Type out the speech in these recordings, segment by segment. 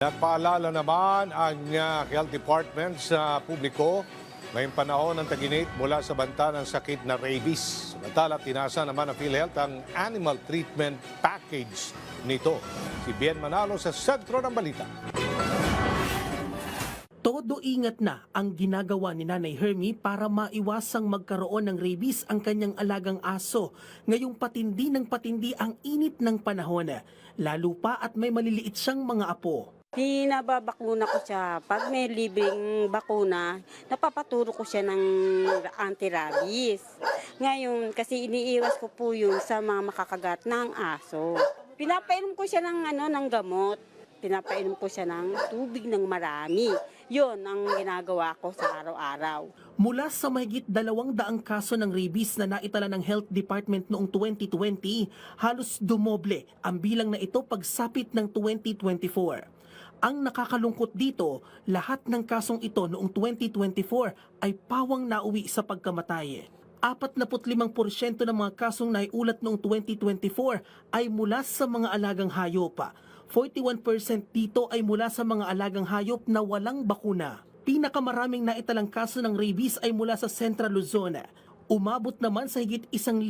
Nagpaalala naman ang Health Department sa publiko ngayong panahon ng tag-init mula sa banta ng sakit na rabies. Samantala, tinasa naman ng PhilHealth ang animal treatment package nito. Si Bien Manalo sa sentro ng balita. Todo ingat na ang ginagawa ni Nanay Hermie para maiwasang magkaroon ng rabies ang kanyang alagang aso. Ngayong patindi ng patindi ang init ng panahon, lalo pa at may maliliit siyang mga apo. Pinababakuna ko siya. Pag may libreng bakuna, napapaturo ko siya ng anti-rabies. Ngayon, kasi iniiwas ko po yun sa mga makakagat ng aso. Pinapainom ko siya ng gamot. Pinapainom ko siya ng tubig ng marami. Yun ang ginagawa ko sa araw-araw. Mula sa mahigit 200 kaso ng rabies na naitala ng Health Department noong 2020, halos dumoble ang bilang na ito pagsapit ng 2024. Ang nakakalungkot dito, lahat ng kasong ito noong 2024 ay pawang nauwi sa pagkamatay. 45% ng mga kasong naiulat noong 2024 ay mula sa mga alagang hayop. 41% dito ay mula sa mga alagang hayop na walang bakuna. Pinakamaraming naitalang kaso ng rabies ay mula sa Central Luzon. Umabot naman sa higit 1,000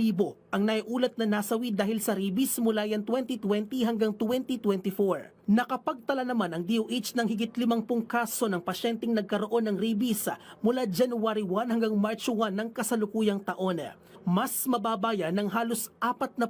ang naiulat na nasawi dahil sa rabies mula yan 2020 hanggang 2024. Nakapagtala naman ang DOH ng higit 50 kaso ng pasyenteng nagkaroon ng rabies mula January 1 hanggang March 1 ng kasalukuyang taon. Mas mababa yan ng halos 40%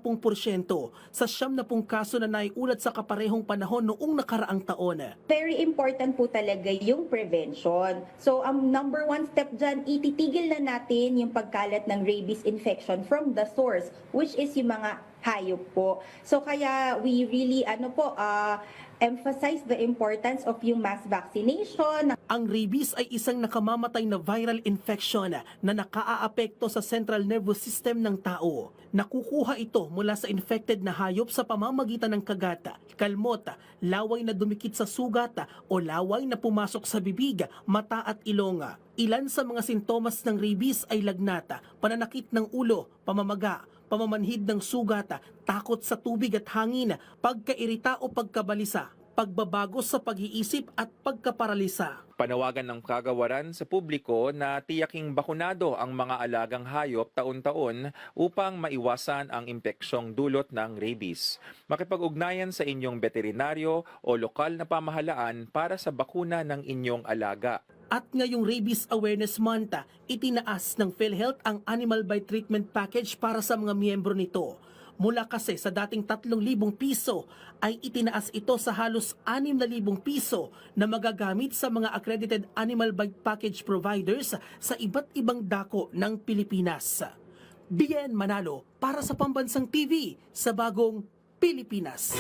sa 70 kaso na naiulat sa kaparehong panahon noong nakaraang taon. Very important po talaga yung prevention. So, ang number one step dyan, ititigil na natin yung pagkalat ng rabies infection from the source, which is yung mga hayop po. So, kaya we really, emphasize the importance of yung mass vaccination. Ang rabies ay isang nakamamatay na viral infection na nakaaapekto sa central nervous system ng tao. Nakukuha ito mula sa infected na hayop sa pamamagitan ng kagat, kalmot, laway na dumikit sa sugat o laway na pumasok sa bibig, mata at ilong. Ilan sa mga sintomas ng rabies ay lagnat, pananakit ng ulo, pamamaga, pamamanhid ng sugat, takot sa tubig at hangin, pagkairita o pagkabalisa, pagbabago sa pag-iisip at pagkaparalisa. Panawagan ng kagawaran sa publiko na tiyaking bakunado ang mga alagang hayop taon-taon upang maiwasan ang impeksyong dulot ng rabies. Makipag-ugnayan sa inyong veterinaryo o lokal na pamahalaan para sa bakuna ng inyong alaga. At ngayong Rabies Awareness Month, itinaas ng PhilHealth ang Animal by Treatment Package para sa mga miyembro nito. Mula kasi sa dating 3,000 piso ay itinaas ito sa halos 6,000 piso na magagamit sa mga accredited animal bite package providers sa iba't ibang dako ng Pilipinas. Bien Manalo para sa Pambansang TV sa Bagong Pilipinas.